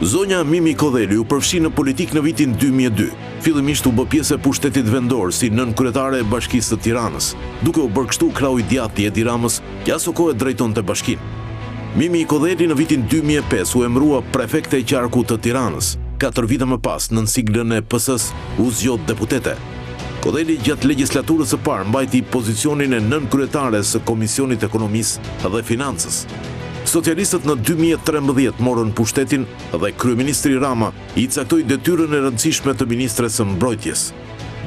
Zonja Mimi Kodheli u përfshi në politikë në vitin 2002. Fillimisht u bë pjesë e pushtetit vendor si nënkryetare e Bashkisë së Tiranës, duke u bërë kështu krau i djathtë i Edi Ramës, që aso kohë drejtonte bashkinë. Mimi Kodheli në vitin 2005 u emërua prefekte e qarkut të Tiranës. 4 vite më pas, nën siglën e PS-s, u zgjodh deputete. Kodheli gjatë legjislaturës së parë mbajti pozicionin e nënkryetare së Komisionit Ekonomisë dhe Financës. Socialistët në 2013 morën pushtetin dhe kryeministri Rama i caktoi detyrën e rëndësishme të ministres së mbrojtjes.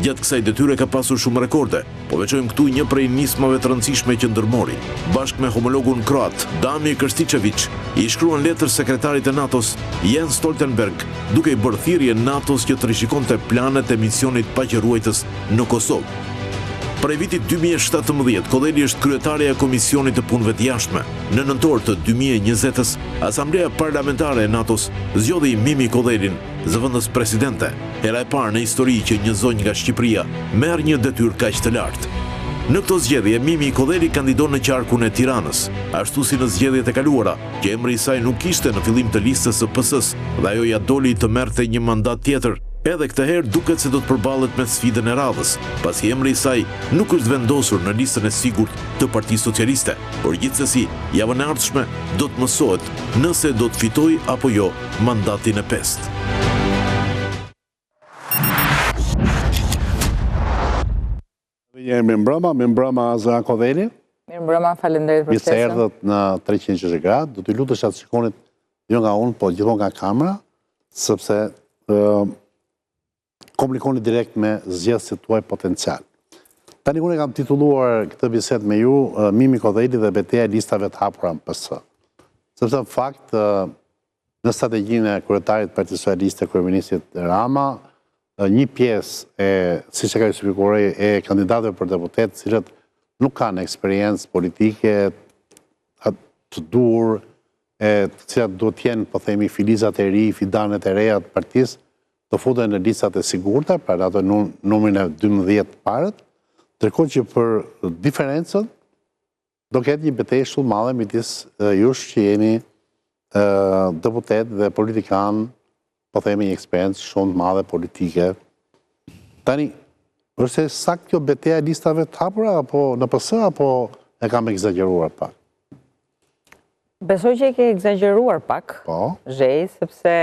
Gjatë kësaj detyre ka pasur shumë rekorde, po veçojmë këtu një prej nismave të rëndësishme që ndërmori. Bashkë me homologun kroat, Damir Krstičević, i shkruan letër sekretarit të NATO-s, Jens Stoltenberg, duke i bërë thirrje NATO-s që të rishikonte planet e misionit paqëruajtës në Kosovë. Prej vitit 2017, Kodheli është kryetaria e Komisionit të Punëve të Jashtme. Në nëntor të 2020-s, Asamblea Parlamentare e NATO-s zgjodhi Mimi Kodhelin zëvendës presidente, hera e parë në histori që një zonjë nga Shqipëria merr një detyrë kaq të lartë. Në këto zgjedhje, Mimi Kodheli kandidon në qarkun e Tiranës, ashtu si në zgjedhjet e kaluara, që emri i saj nuk ishte në fillim të listës së PS-s dhe ajo ja doli të merrte një mandat tjetër. Edhe këtë herë duket se do të përballet me sfidën e radhës, pasi emri i saj nuk është vendosur në listën e sigurt të Partisë Socialiste, por gjithsesi, javën e ardhshme do të mësohet nëse do të fitojë apo jo mandatin e 5. Mirë mbrëma Zoja Kodheli. Mirë mbrëma, faleminderit për ftesën. Mirë se erdhët në 360 gradë. Do t'i lutesh atë shikonit jo nga unë, po gjithmonë nga kamera, sepse komunikoni direkt me zgjedhësit tuaj potencial. Tani unë kam titulluar këtë bisedë me ju Mimi Kodheli dhe betejë e listave të hapura në PS. Sepse në fakt në strategjinë e kryetarit të Partisë Socialiste, kryeministit Rama, një pjesë e, siç e ka justifikuar, e kandidatëve për deputet, cilët nuk kanë eksperiencë politike të dur, të cilat duhet të jenë, po themi, filizat e ri, fidanet e reja të partisë, të futen në listat e sigurta, pra ato numrin e 12 parët, ndërkohë që për diferencën do ketë një betejë shumë madhe midis jush që jeni deputet dhe politikan, po themi një eksperiencë shumë madhe politike. Tani, është saktë kjo betejë e listave të hapura apo në PS apo e kam egzageruar pak? Besoj që e ke egzageruar pak, Zhej, sepse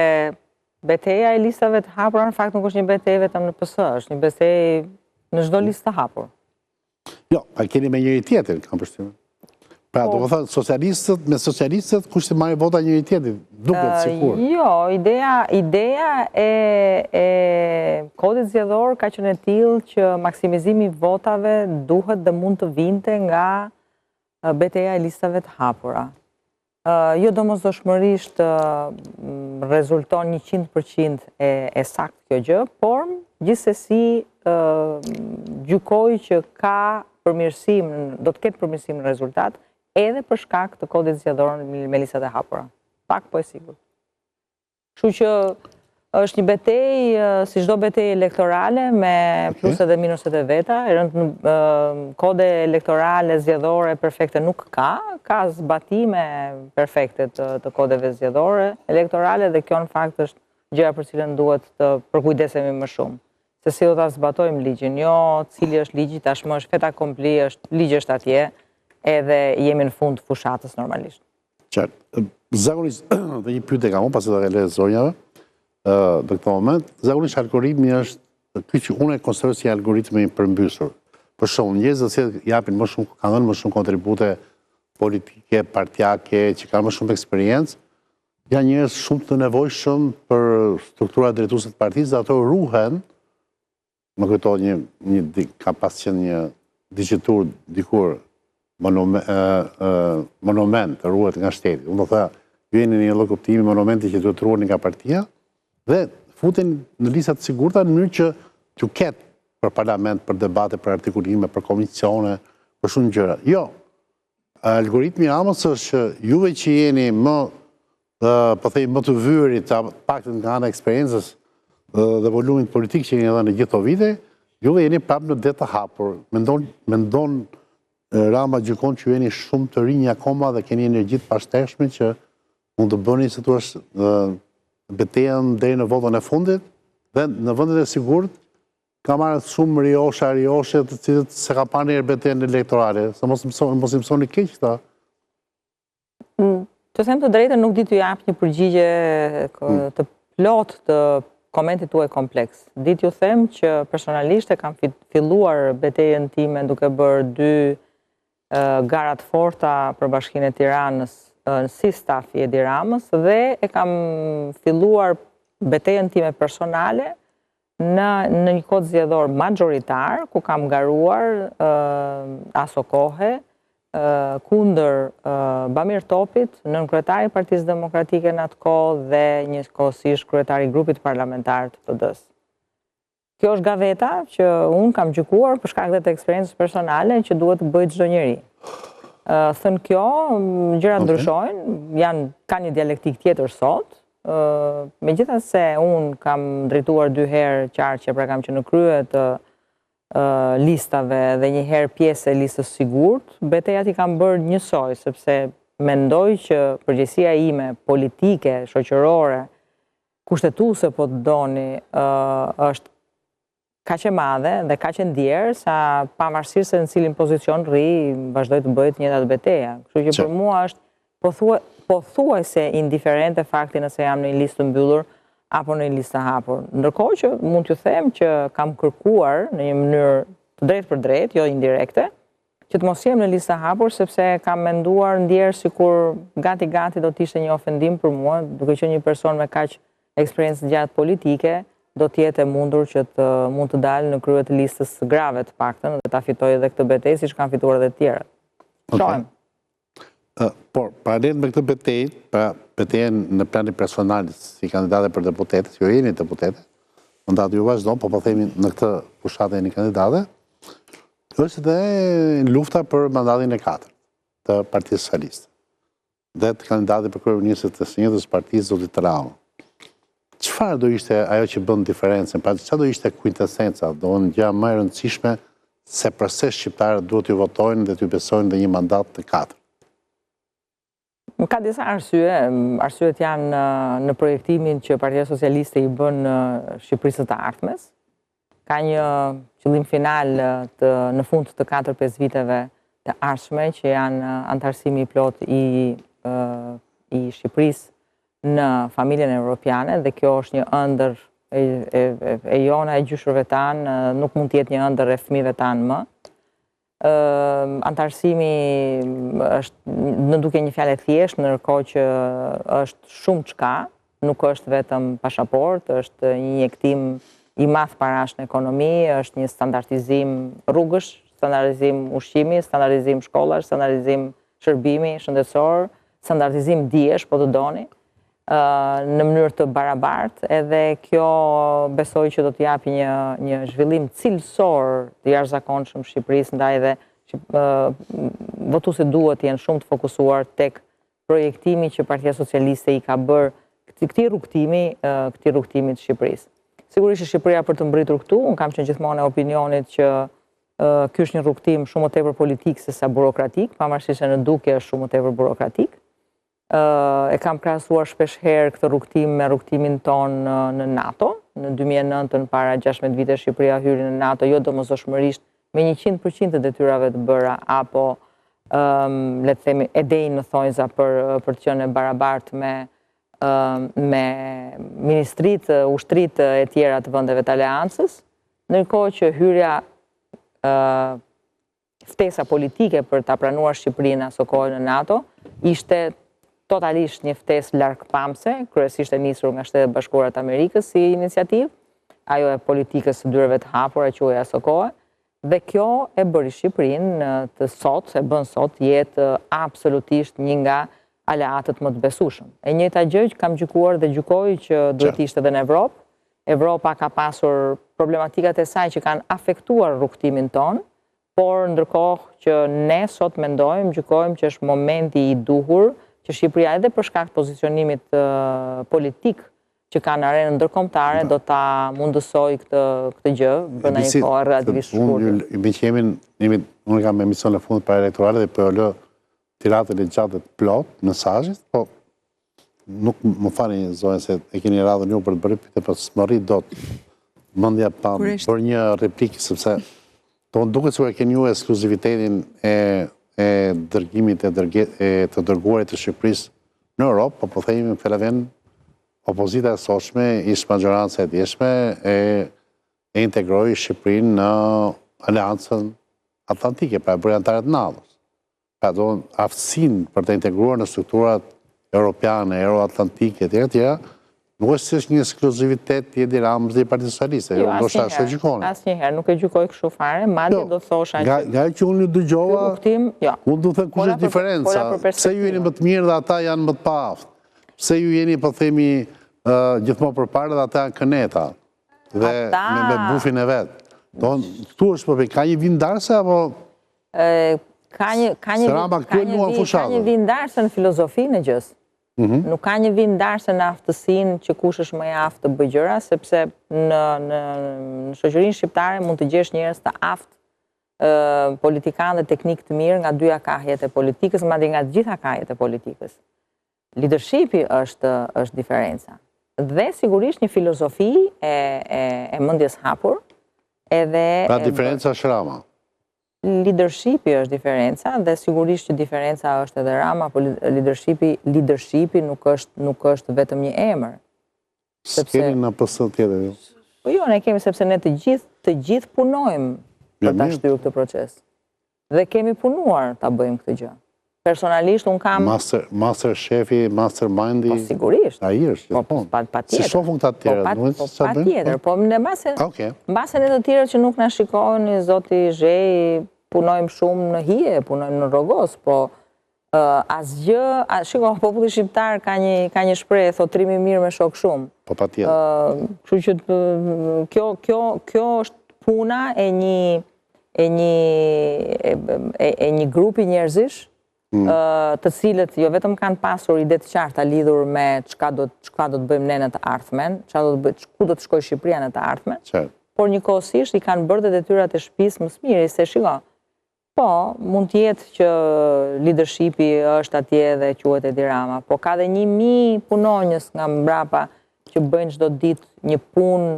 betejë e listave të hapura në fakt nuk është një betejë vetëm në PS, është një betejë në çdo listë të hapur. Jo, a keni me njëri tjetër, kam përshtypjen. Pra, do të thotë socialistët me socialistët kush të marrë vota njëri tjetrit, duket sikur. Jo, ideja e kodit zgjedhor ka qenë e tillë që maksimizimi i votave duhet dhe mund të vinte nga betejë e listave të hapura. Jo domosdoshmërisht rezulton 100% e saktë kjo gjë, por gjithsesi gjykoj që ka përmirësim, do të ketë përmirësim në rezultat, edhe për shkak të kodit zgjedhor me listat e hapura. Pak po e sigurt. Kështu që është një betejë, si çdo betejë elektorale, me pluset dhe minuset e veta. Kode elektorale zgjedhore perfekte nuk ka zbatime perfekte të kodeve zgjedhore elektorale, dhe kjo në fakt është gjëja për cilën duhet të përkujdesemi më shumë. Se si do ta zbatojmë ligjin, jo cili është ligji, tashmë është fait accompli, ligji është atje, edhe jemi në fund të fushatës normalisht. Qartë. Zakonisht, dhe një pyetje kam unë, pasi do të lejë zonjave, në këtë moment, zakonisht algoritmi është ky që unë e konsideroj si algoritmi përmbysur. Për shembull, njerëzit që japin më shumë, kanë dhënë më shumë kontribute politike, partijake, që kanë më shumë eksperiencë, janë njerëz shumë të nevojshëm për strukturat drejtuese të partisë, dhe ato ruhen. Më kujtohet ka pas qenë një digjitur dikur monument ruhet nga shteti. Unë do thëja, ju jeni një lloj kuptimi monumenti që duhet ruheni nga partia dhe futen në listat sigurta në mënyrë që t'ju ketë për parlament, për debate, për artikulime, për komisione, për shumë gjëra. Jo, algoritmi Ramës është që juve që jeni më të vyrit, paktën nga ana eksperiencës dhe volumit politik që jeni edhe në gjithë të vite, juve jeni prapë në det të hapur. Mendon Rama gjykon që ju jeni shumë të rinj akoma dhe keni energji të pashteshme që mund të bëni, si thua, betejën deri në votën e fundit, dhe në vendet e sigurt ka marrë shumë rioshe të cilët se ka parë njërë betejën elektorale, se mos i mësoni keq këta. Të them të drejtën, nuk di të jap një përgjigje të plot të komentit tuaj kompleks. Di t'ju them që personalisht e kam filluar betejën time duke bërë 2 garat forta për Bashkinë e Tiranës si staf i Edi Ramës dhe e kam filluar betejën time personale në një kod zgjedhor majoritar, ku kam garuar aso kohe kundër Bamir Topit, nënkryetari i Partisë Demokratike në atë kohë dhe njëkohësisht kryetari i grupit parlamentar të PD-s. Kjo është gaveta që unë kam gjykuar për shkak të eksperiencës personale që duhet të bëjë çdo njeri. Thënë kjo, gjërat ndryshojnë, ka një dialektik tjetër sot, megjithatë unë kam drejtuar 2 herë qarqe, pra kam që në krye të listave dhe një herë pjesë e listës sigurt, betejat i kam bërë njësoj, sepse mendoj që përgjegjësia ime politike, shoqërore, kushtetuese po të doni, është kaq e madhe dhe kaq e ndjerë sa pavarësisht se në cilin pozicion rri, vazhdoj të bëjë të njëjtat beteja. Kështu që për mua është pothuajse indiferente fakti nëse jam në një listë të mbyllur apo në një listë të hapur. Ndërkohë që mund t'ju them që kam kërkuar në një mënyrë të drejtë për drejtë, jo indirekte, që të mos jem në listë të hapur sepse kam menduar ndjerë sikur gati do të ishte një ofendim për mua, duke qenë një person me kaq eksperiencë gjatë politike, do t'jetë e mundur që të mund të dalë në krye të listës grave të paktën dhe ta fitojë edhe këtë betejë siç kanë fituar edhe të tjerët. Shohim. Por, paralel me këtë betejë, pra betejën në planin personal si kandidate për deputetët, ju jeni deputete, mandati ju vazhdon, po themi në këtë fushatë jeni kandidate, është dhe lufta për mandatin e 4 të Partisë Socialiste dhe të kandidatit për kryeministër të së njëjtës partisë, zotit Rama. Çfarë do ishte ajo që bën diferencën? Pra çfarë do ishte kuintesenca, do në gjë më e rëndësishme se përse shqiptarët duhet t'ju votojnë dhe t'ju besojnë dhe një mandat të 4? Ka disa arsye. Arsyet janë në projektimin që Partia Socialiste i bën në Shqipërisë të ardhmes. Ka një qëllim final në fund të 4-5 viteve të ardhshme që janë antarësimi i plot i Shqipërisë në familjen evropiane dhe kjo është një ëndër e jona e gjyshërve tanë, nuk mund t'jetë një ëndër e fëmijëve tanë më. Antarësimi është në duke një fjalë thjesht, ndërkohë që është shumë çka, nuk është vetëm pasaport, është një injektim i madh parash në ekonomi, është një standardizim rrugësh, standardizim ushqimi, standardizim shkollash, standardizim shërbimi shëndetësor, standardizim dijesh, po të doni, në mënyrë të barabartë, edhe kjo besoj që do të japi një zhvillim cilësor të jashtëzakonshëm Shqipërisë, ndaj dhe votuesit duhet të jenë shumë të fokusuar tek projektimi që Partia Socialiste i ka bërë këtij rrugtimi të Shqipërisë. Sigurisht që Shqipëria për të mbritur këtu, unë kam qenë gjithmonë e opinionit që ky është një rrugtim shumë më tepër politik se sa burokratik, pavarësisht se në dukje është shumë më tepër burokratik. E kam krahasuar shpesh herë këtë rrugtim me rrugtimin ton në NATO. Në 2009, para 16 vite, Shqipëria hyri në NATO, jo domosdoshmërisht me 100% të detyrave të bëra, apo le të themi edejnë në thonjza për të qenë e barabartë me ministritë, ushtritë e tjera të vendeve të aleancës, ndërkohë që hyrja ftesa politike për ta pranuar Shqipërinë aso kohë në NATO ishte totalisht një ftesë largpamse, kryesisht e nisur nga Shtetet Bashkuara të Amerikës si iniciativë, ajo e politikës së dyreve të hapura quhej aso kohë, dhe kjo e bëri Shqipërinë të sot, e bën sot jetë absolutisht një nga aleatët më të besueshëm. E njëjta gjë që kam gjykuar dhe gjykoj që duhet ishte edhe në Evropë. Evropa ka pasur problematikat e saj që kanë afektuar rrugtimin ton, por ndërkohë që ne sot gjykojmë që është momenti i duhur që Shqipëria edhe për shkak të pozicionimit politik që ka në arenën ndërkombëtare do ta mundësoj këtë gjë brenda një kohë relativisht shkurtër. Unë kam emision në fund para elektorale dhe po lë tiratën e gjatë të plot mesazhit, po nuk më fani zonjë se e keni radhën ju për të bërë pyetje, për s'më rrit dot mendja pa për një replikë, sepse duket se keni ju ekskluzivitetin e dërgimit të dërguarit të Shqipërisë në Europë, po themi në vend opozita e sotshme, ish majoranca e djeshme e integroi Shqipërinë në Aleancën Atlantike, pra e bëri anëtare të NATO-s. Pra do aftësinë për të integruar në strukturat europiane, euroatlantike, etj. Nuk është një ekskluzivitet i Edi Ramës dhe i Partisë Socialiste. Jo, asnjëherë, nuk e gjykoj kështu fare, madje do thosha që... Nga që unë dëgjova, unë du thënë kush është diferenca, pse ju jeni më të mirë dhe ata janë më të paaftë, pse ju jeni, po themi, gjithmonë përpara dhe ata janë këneta, dhe me bufin e vetë. Këtu është përpej, ka një vindarse, apo... Ka një vindarse në filozofinë e gjës. Nuk ka një vindarse në aftësinë që kush është më i aftë të bëjë gjëra, sepse në shoqërinë shqiptare mund të gjesh njerëz të aftë politikanë dhe teknik të mirë nga dyja kahjet e politikës, madje nga të gjitha kahjet e politikës. Leadershipi është diferenca. Dhe sigurisht një filozofi e mendjes hapur, edhe... Pra diferenca është Rama. Leadershipi është diferenca, dhe sigurisht që diferenca është edhe Rama, po leadershipi nuk është vetëm një emër. S'keni në pësë tjetër ju? Po jo, ne kemi, sepse ne të gjithë punojmë për ta shtyrë këtë proces. Dhe kemi punuar ta bëjmë këtë gjë. Personalisht, unë kam... Master shefi, mastermindi... Po, sigurisht. A i është, gjithmonë. Pa tjetër. Si shofun këta tjera? Po, pa tjetër. Po, në basen e të tjera që nuk në shikojnë, zoti Zhej, punojmë shumë në hije, punojmë në Rogos, po asgjë... Shiko, populli shqiptar ka një shprehje, thotrimi mirë me shok shumë. Po, pa tjetër. Kështu që kjo është puna e një grupi njerëzish, të cilët jo vetëm kanë pasur ide të qarta lidhur me çka do të bëjmë ne në të ardhmen, ku do të shkojë Shqipëria në të ardhmen, por njëkohësisht i kanë bërë dhe detyrat e shtëpisë më së miri, se shiko, po, mund të jetë që leadershipi është atje dhe quhet Edi Rama, po ka dhe 1000 punonjës nga mbrapa që bëjnë çdo ditë një punë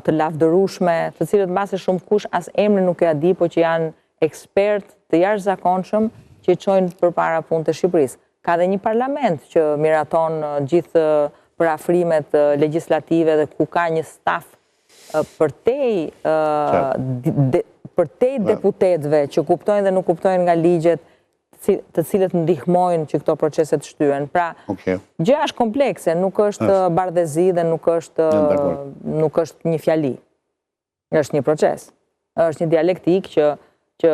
të lavdërueshme, të cilët mbase shumë kush as emrin nuk e di, po që janë ekspert të jashtëzakonshëm që çojnë përpara punë të Shqipërisë. Ka dhe një parlament që miraton gjithë përafrimet legjislative dhe ku ka një staf përtej deputetëve që kuptojnë dhe nuk kuptojnë nga ligjet, të cilët ndihmojnë që këto proceset shtyhen. Pra, gjëja është komplekse, nuk është bardhëzi dhe nuk është një fjali. Është një proces. Është një dialektik që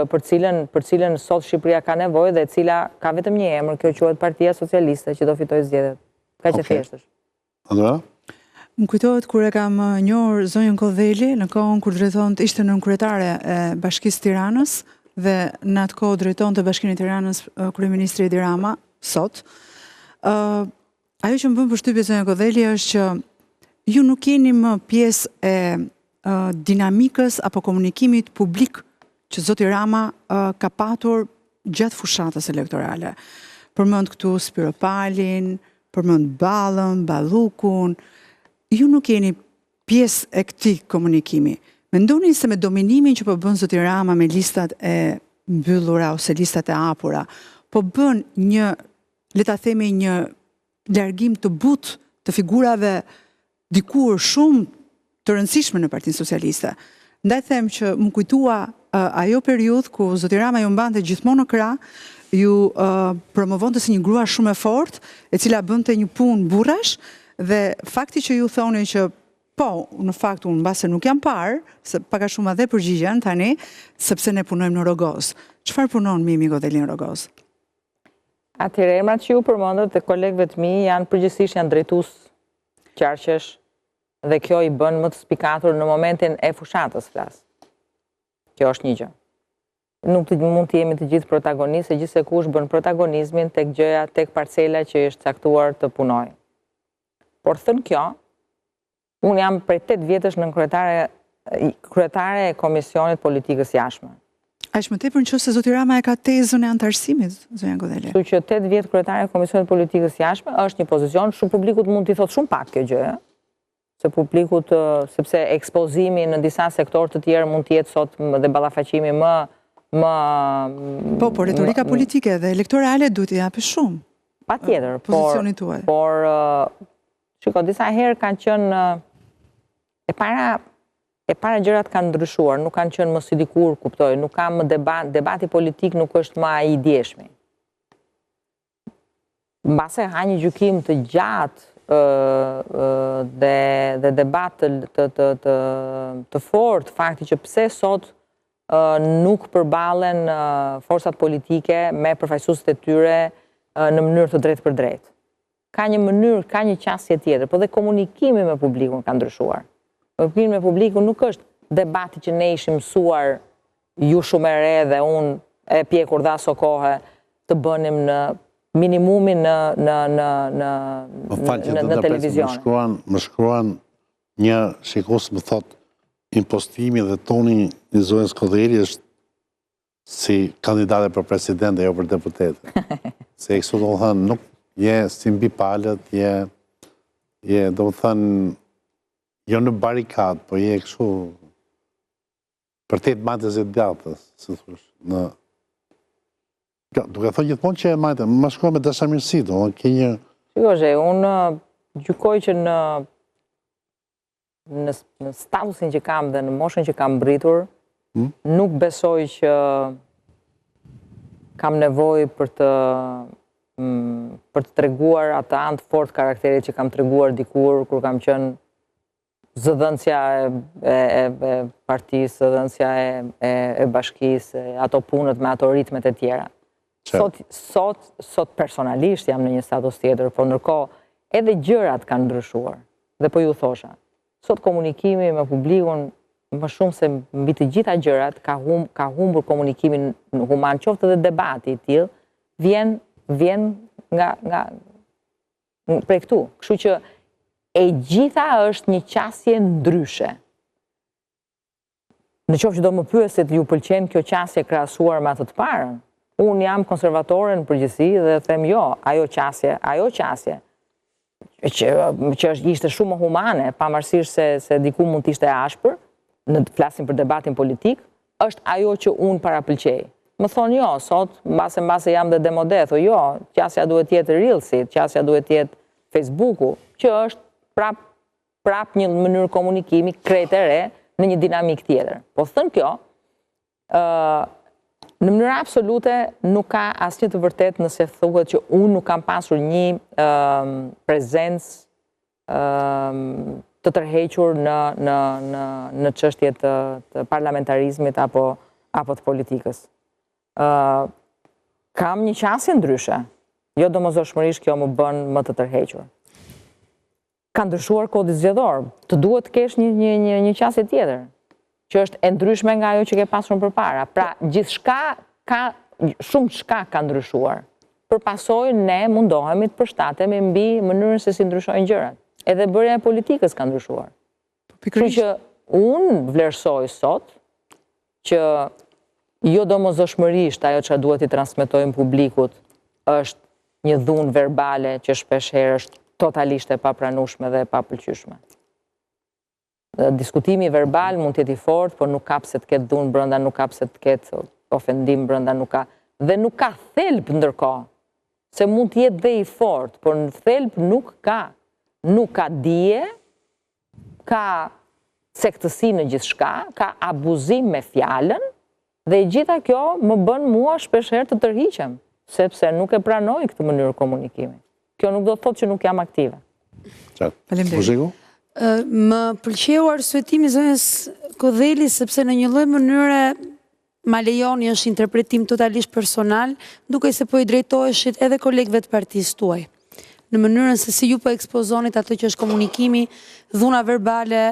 për cilën sot Shqipëria ka nevojë dhe cila ka vetëm një emër, kjo quhet Partia Socialiste, që do fitojë zgjedhjet. Ka që thjesht është. Andrea? Më kujtohet kur e kam njohur zonjën Kodheli, në kohën kur drejtonte ishte nënkryetare e Bashkisë Tiranës dhe në atë kohë drejtonte Bashkinë e Tiranës kryeministri Edi Rama, sot. Ajo që më bën përshtypje zonja Kodheli është që ju nuk jeni më pjesë e dinamikës apo komunikimit publik që zoti Rama ka patur gjatë fushatës elektorale. Përmend këtu Spiro Palin, përmend Ballën, Ballukun. Ju nuk jeni pjesë e këtij komunikimi. Mendoni se me dominimin që po bën zoti Rama me listat e mbyllura ose listat e hapura, po bën një, le ta themi, një largim të butë të figurave dikur shumë të rëndësishme në Partinë Socialiste. Ndaj them që më kujtua ajo periudhë ku zoti Rama ju mbante gjithmonë në krah, ju promovonte si një grua shumë e fortë, e cila bënte një punë burrash, dhe fakti që ju thoni që po, në fakt unë mbase nuk jam parë, se paka shumë edhe përgjigjen tani, sepse ne punojmë në Rogos. Çfarë punon Mimi Kodheli në Rogos? Atyre emrat që ju përmendët të kolegëve të mi janë përgjithsisht janë drejtues qarqesh, dhe kjo i bën më të spikatur në momentin e fushatës flas. Kjo është një gjë. Nuk mund të jemi të gjithë protagonistë, se gjithse kush bën protagonizmin tek gjëja, tek parcela që është caktuar të punojë. Por thënë kjo, unë jam prej 8 vjetësh në kryetare e Komisionit Politikës Jashtme. A ishte më tepër nëse zoti Rama e ka tezën e antarësimit, zonja Godeli? Kështu që 8 vjet kryetare e Komisionit Politikës Jashtme është një pozicion, shumë publikut mund t'i thotë shumë pak kjo gjë, se publikut, sepse ekspozimi në disa sektorë të tjerë mund të jetë sot dhe ballafaqimi më Po, por retorika politike dhe elektorale duhet i japë shumë. Patjetër, pozicionit tuaj. Por shiko, disa herë kanë qenë e para gjërat kanë ndryshuar, nuk kanë qenë më si dikur, kuptoj, nuk ka më debati politik nuk është më ai i djeshmi. Mbase ha një gjykim të gjatë dhe debat të fortë, fakti që pse sot nuk përballen forcat politike me përfaqësuesit e tyre në mënyrë të drejtë për drejtë. Ka një mënyrë, ka një qasje tjetër, po dhe komunikimi me publikun ka ndryshuar. Komunikimi me publikun nuk është debati që ne ishim mësuar ju shumë e re dhe unë e pjekur dhe aso kohë të bënim në minimumin në televizion. Më shkruan një shikues më thot impostimi dhe toni i zonës Koderi është si kandidate për president dhe jo për deputete. Se e kështu do më thënë nuk je si mbi palët, je do më thënë jo në barikad, po je kështu për 8 majtës e djatës, si thush, në... Duke thënë gjithmonë që e majtë, më shkruaj me dashamirësi, do më ke një... Shikoshe, unë gjykoj që në statusin që kam dhe në moshën që kam mbritur, nuk besoj që kam nevojë për të treguar atë anë të fort karakterit që kam treguar dikur, kur kam qenë zëdhënësja e partisë, zëdhënësja e bashkisë, ato punët me ato ritmet e tjera. Sot personalisht jam në një status tjetër, por ndërkohë edhe gjërat kanë ndryshuar. Dhe po ju thosha, sot komunikimi me publikun më shumë se mbi të gjitha gjërat ka humbur komunikimin human, qoftë edhe debati i tillë, vjen nga prej këtu. Kështu që e gjitha është një qasje ndryshe. Në qoftë që do më pyesit ju pëlqen kjo qasje krahasuar me atë të parën, unë jam konservatore në përgjithësi dhe them jo, ajo qasje që ishte shumë humane, pavarësisht se diku mund të ishte e ashpër, në të flasim për debatin politik, është ajo që unë parapëlqej. Më thonë jo, sot, mbase jam dhe demode, tho jo, qasja duhet jetë Reelsit, qasja duhet jetë Facebooku, që është prap një mënyrë komunikimi krejt e re në një dinamik tjetër. Po thënë kjo, në mënyrë absolute nuk ka asnjë të vërtet nëse thuhet që unë nuk kam pasur një prezencë të tërhequr në çështje të parlamentarizmit apo të politikës. Kam një qasje ndryshe. Jo domosdoshmërisht kjo më bën më të tërhequr. Ka ndryshuar kodi zgjedhor. Të duhet të kesh një qasje tjetër, që është e ndryshme nga ajo që ke pasur përpara. Pra, shumë shka ka ndryshuar. Përpasoj ne mundohemi të përshtatemi mbi mënyrën se si ndryshojnë gjërat. Edhe bërja e politikës ka ndryshuar. Kështu që unë vlerësoj sot që jo domosdoshmërisht ajo që duhet i transmetojmë publikut është një dhunë verbale që shpesh herë është totalisht e papranueshme dhe e papëlqyeshme. Diskutimi verbal mund të jetë i fortë, por nuk ka pse të ketë dhunë brenda, nuk ka pse të ketë ofendim brenda, nuk ka thelb ndërkohë. Se mund të jetë dhe i fortë, por në thelb nuk ka dije, ka sektësi në gjithçka, ka abuzim me fjalën, dhe gjitha kjo më bën mua shpeshherë të tërhiqem, sepse nuk e pranoj këtë mënyrë komunikimi. Kjo nuk do të thotë që nuk jam aktive. Faleminderit. Më pëlqeu arsyetimi zonës Kodeli, sepse në një lloj mënyre ma lejoni është interpretim totalisht personal, duke se po i drejtoheshit edhe kolegëve të partisë tuaj. Në mënyrën se si ju po ekspozonit atë që është komunikimi, dhuna verbale,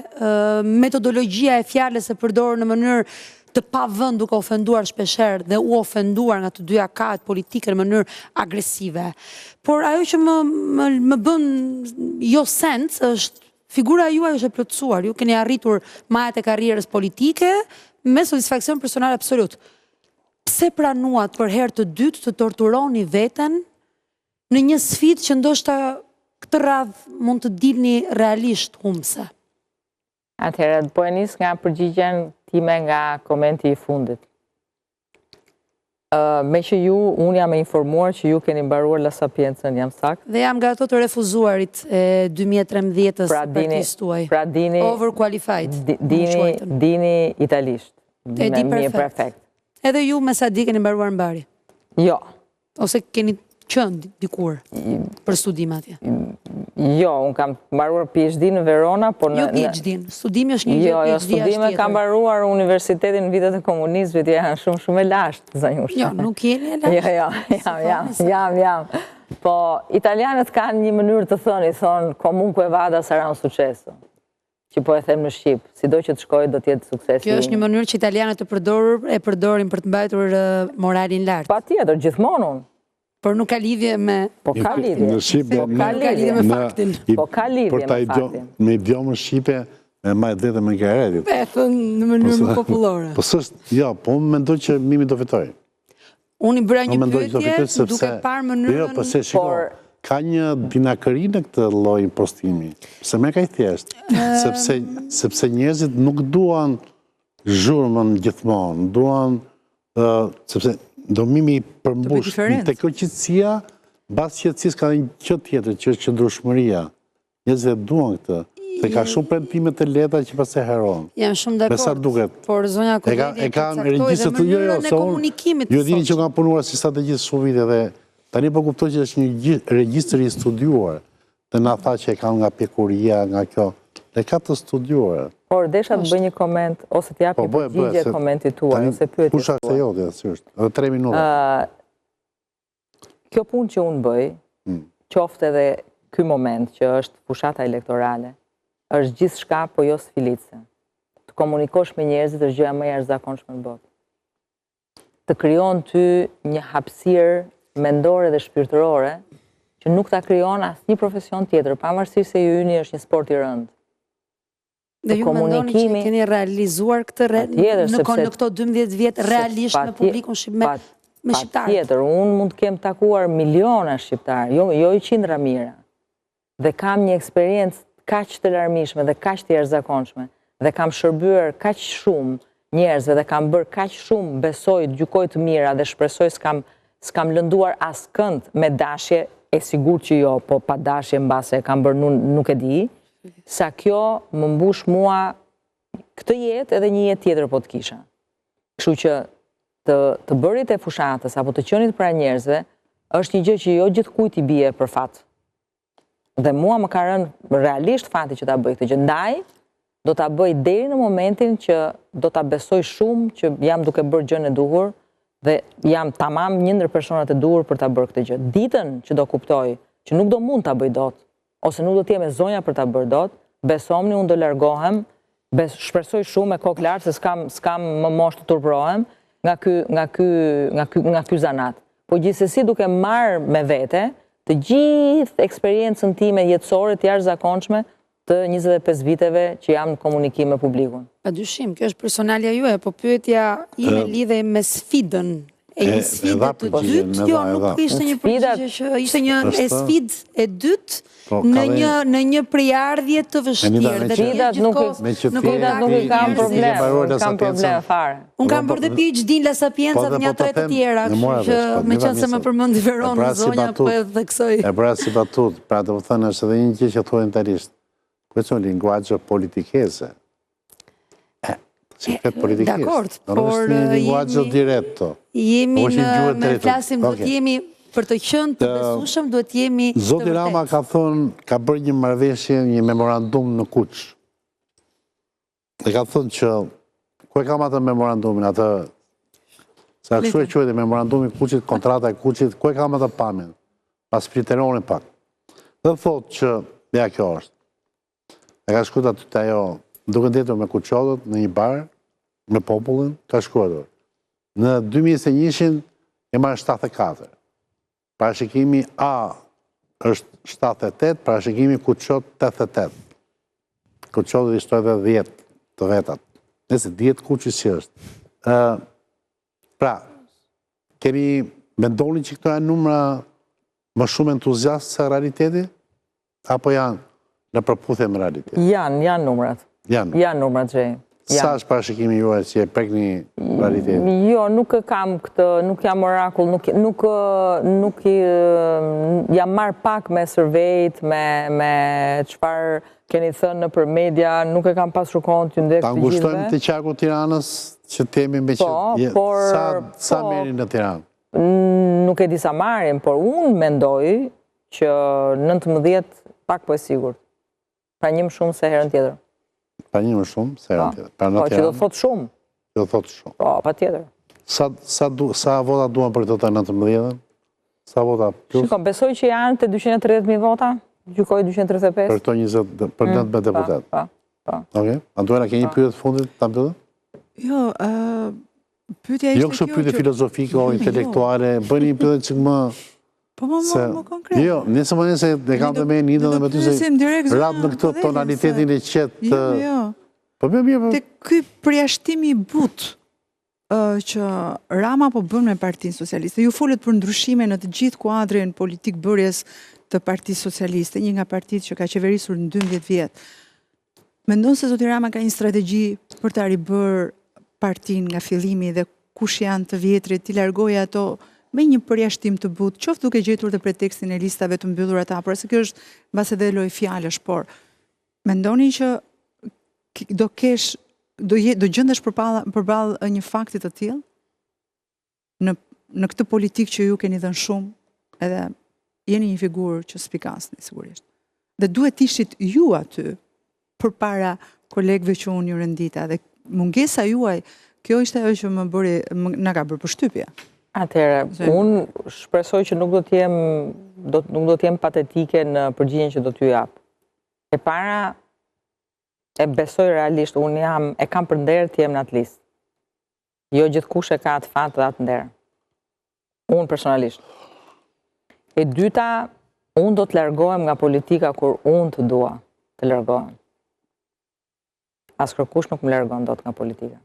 metodologjia e fjalës e përdorur në mënyrë të pa vënd duke ofenduar shpesher dhe u ofenduar nga të dyja kahet politike në mënyrë agresive. Por ajo që më bën jo sens është figura juaj është e plotësuar. Ju keni arritur majat e karrierës politike me satisfaksion personal absolut. pse pranuat për herë të dytë të torturoni veten në një sfidë që ndoshta këtë radhë mund të dilni realisht humbse? Atëherë, po e nis nga përgjigjen time nga komenti i fundit. Me që unë jam e informuar që ju keni mbaruar La Sapiencën, jam sakt? Dhe jam nga ato të refuzuarit e 2013-ës partisë tuaj. Pra dini... Overqualified. Dini italisht. E di perfekt. Edhe ju me sa di keni mbaruar mbari? Jo. Ose keni qënë dikur për studim atje? Jo, unë kam mbaruar PhD në Verona, por Jo PhD, studimi është një gjë, PhD është tjetër. Studime kam mbaruar universitetin në vitet e komunizmit, janë shumë e lashtë, zanjush. Jo, nuk jeni e lashtë. Jam. Po, italianët kanë një mënyrë të thonë, comunque vada sarà un successo. Që po e them në Shqip, sido që të shkojë do t'jetë suksesi. Kjo është një mënyrë që italianët e përdorin për të mbajtur moralin lartë. Patjetër, gjithmonë unë. Por nuk ka lidhje me... Po ka lidhje. Në Shqipe... Nuk ka lidhje me faktin. Po ka lidhje me faktin. Me idiomën Shqipe, ma e dhete me kërëredit. E thënë në mënyrë më popullore. Po sështë, jo, po më mendoj që Mimi do fitoj. Unë i bëra një pyetje duke parë mënyrën... Jo, po se shiko, ka një dinakëri në këtë lloj impostimi. Pse me ka i thjeshtë. Sepse njerëzit nuk duan zhurmën gjithmonë, duan... Sepse do Mimi përmbush të kjo qëtësia, bas qëtësis ka një qëtë tjetër, që është qëndrueshmëria. Njerëzit duan këtë. Dhe ka shumë premtime të lehta që pas e heron. Jam shumë dakord. Por zonja Kodeli e caktoi dhe mënyrën e komunikimit. Ju dini që kam punuar si strategjist shumë vite dhe tani po kuptoj që është një regjistër i studiuar. Dhe na tha që e kam nga pjekuria, nga kjo. Dhe ka të studiuar. Por desha të bëj një koment, ose të jap një përgjigje komentit tuaj, ose pyetjes tuaj. Kusha se jo, dhe sërisht, edhe 3 minuta. Kjo punë që unë bëj, qofte edhe ky moment që është fushata elektorale, është gjithë shka, po jo sfilitse. Të komunikosh me njerëzit është gjëja më e jashtëzakonshme në botë. Të krijon ty një hapësirë mendore dhe shpirtërore që nuk ta krijon asnjë profesion tjetër, pavarësisht se yni është një sport i rëndë. Dhe ju mendoni që keni realizuar këtë në këto 12 vjet realisht me publikun me shqiptarët? Patjetër, unë mund të kem takuar miliona shqiptarë, jo i qindra mira. Dhe kam një eksperiencë kaq të larmishme dhe kaq të jashtëzakonshme, dhe kam shërbyer kaq shumë njerëzve dhe kam bërë kaq shumë, besoj, gjykoj të mira dhe shpresoj s'kam lënduar askënd me dashje, e sigurt që jo, po pa dashje mbase kam bërë nuk e di, sa kjo më mbush mua këtë jetë edhe një jetë tjetër po të kisha. Kështu që të bërit e fushatës apo të qenit pra njerëzve është një gjë që jo gjithkujt i bie për fat. Dhe mua më ka rënë realisht fati që ta bëj këtë gjë. Ndaj do ta bëj deri në momentin që do ta besoj shumë që jam duke bërë gjën e duhur dhe jam tamam një ndër personat e duhur për ta bërë këtë gjë. Ditën që do kuptoj që nuk do mund ta bëj dot, ose nuk do t'jem e zonja për ta bërë dot, besomni unë do largohem, shpresoj shumë me kokë lartë se s'kam më mosh të turprohem nga ky zanat. Po gjithsesi duke marrë me vete të gjithë eksperiencën time jetësore të jashtëzakonshme të 25 viteve që jam në komunikim me publikun. Padyshim, kjo është personalja juaj, po pyetja ime lidhej me sfidën. E një sfidë të dytë, jo, nuk ishte një përgjigje që ishte një sfidë e dytë në një prejardhje të vështirë. Sfidat nuk i kam problem fare. Unë kam bërë dhe PhD në La Sapienza dhe një tre të tjera, që me qënë se më përmëndi Veronë në zonja, po e theksoj. E bra si batut, pra të vëthënë është edhe një gjë që thua interist. Këtë një linguajë politikese. Si këtë politikisht. Dakord, por jemi me flasim, do t'jemi për të qënë të besushëm, do t'jemi të vërtet. Zoti Rama ka thonë, ka bërë një marrëveshje, një memorandum në Kuq. Dhe ka thonë që, ku e kam atë memorandumin, atë, se aksu e qëjtë memorandumi Kuqit, kontrata e Kuqit, ku e kam atë pamin, pas priteroni pak. Dhe thotë që, ja kjo është, e ka shkuta të të ajo, duke ndetur me Kuqotët në një barë, me popullin, ka shkuatur. Në 2021 e marrë 74. Parashikimi A është 78, parashikimi Kuqot 88. Kuqotët ishtë edhe 10 të vetat. Nëse 10 Kuqës që është. Pra, keni mendoni që këto janë numra më shumë entuziast se realiteti? Apo janë në përputhje me realitetin? Janë numrat. Janë numrat, Gjej. Sa është parashikimi juaj që e prekni realitetin? Jo, nuk kam këtë, nuk jam orakull, nuk jam marrë pak me surveyt, me çfarë keni thënë në për media, nuk e kam pasur kont ju ndek të gjithëve. Ta ngushtojmë të qaku Tiranës që temi me që... Sa merin në Tiranë? Nuk e di sa marrim, por unë mendoj që 19 pak po e sigurt. Pra një më shumë se herën tjetër. Pa një më shumë, se herën tjetër. Po, që do thotë shumë. Do thotë shumë. Po, pa tjetër. Sa vota duan për këtë 19? Sa vota plus? Shiko, besoj që janë të 230.000 vota, gjykoj 235. Për këto 20, për 19 deputet. Pa. Oke, a duhen a keni pyetje të fundit të mbyllet? Jo, pyetja ishte kjo... Jo kështu pyetje filozofike o intelektuale, bëni një pyetje që më... Po më konkret. Jo, nëse më nëse e kam të me një dhe me ty se ratë në këtë tonalitetin e qetë... Jo. Po mirë. Te ky përjashtimi i butë që Rama po bën me Partinë Socialiste, ju folet për ndryshime në të gjithë kuadrin politik bërjes të Partisë Socialiste, një nga partitë që ka qeverisur në 12 vjetë. Mendon se zoti Rama ka një strategji për të ribër partinë nga fillimi dhe kush janë të vjetrit, t'i largojë ato me një përjashtim të butë, qoftë duke gjetur dhe pretekstin e listave të mbyllura ta, por se kjo është mbase dhe loj fjalësh, por mendoni që do gjendesh përballë një fakti të tillë në këtë politikë që ju keni dhënë shumë, edhe jeni një figurë që spikasni sigurisht. Dhe duhet ishit ju aty përpara kolegëve që unë ju rendita, dhe mungesa juaj, kjo ishte ajo që na ka bërë përshtypje. Atëherë, unë shpresoj që nuk do t'jem patetike në përgjigjen që do t'ju jap. E para, e besoj realisht, unë e kam për nder t'jem në atë listë. Jo gjithkush e ka atë fat dhe atë nder. Unë personalisht. E dyta, unë do të largohem nga politika kur unë të dua të largohem. As kërkush nuk më largon dot nga politika.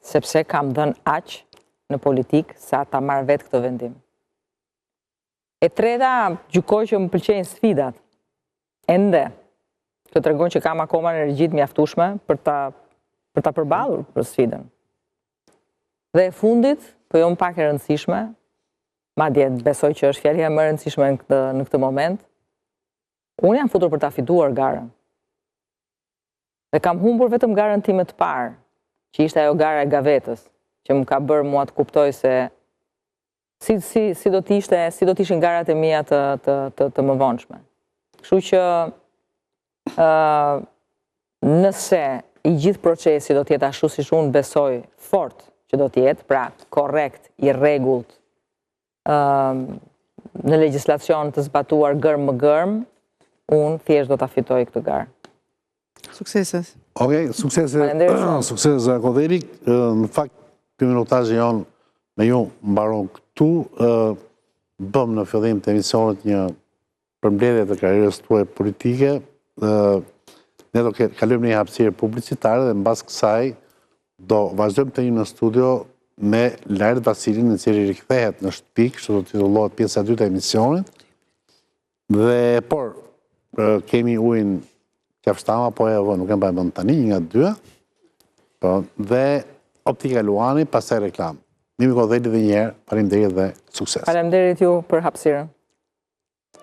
Sepse kam dhënë aq në politikë sa ta marrë vetë këtë vendim. E treta, gjykoj që më pëlqejnë sfidat. Ende, kjo tregon që kam akoma energjitë mjaftueshme për ta përballur për sfidën. Dhe e fundit, po jo më pak e rëndësishme, madje besoj që është fjalia më e rëndësishme në këtë moment, unë jam futur për ta fituar garën. Dhe kam humbur vetëm garën time të parë, që ishte ajo gara e gavetës, që më ka bërë mua të kuptoj se si do t'ishin garat e mia të më vonshme. Kështu që nëse i gjithë procesi do t'jetë ashtu siç unë besoj fort që do t'jetë, pra korrekt, i rregullt, në legjislacion të zbatuar gërm më gërm, unë thjesht do ta fitoj këtë garë. Sukseset. Okej, suksese Koderi. Në fakt, ky minutazhi jonë me ju mbaron këtu. Bëm në fillim të emisionit një përmbledhje të karrierës tuaj politike. Ne do kalojmë një hapësirë publicitare dhe mbas kësaj do vazhdojmë të një në studio me Lajrit Vasilin, në cili rikthehet në shtëpi, kështu do titullohet pjesa e dytë e emisionit. Dhe por kemi ujin qafshtama, po e nuk e mbajmë tani, një nga dyja. Dhe Optika Luani, pastaj reklam. Mimi Kodheli dhe njerë, faleminderit dhe sukses. Faleminderit ju për hapësirën.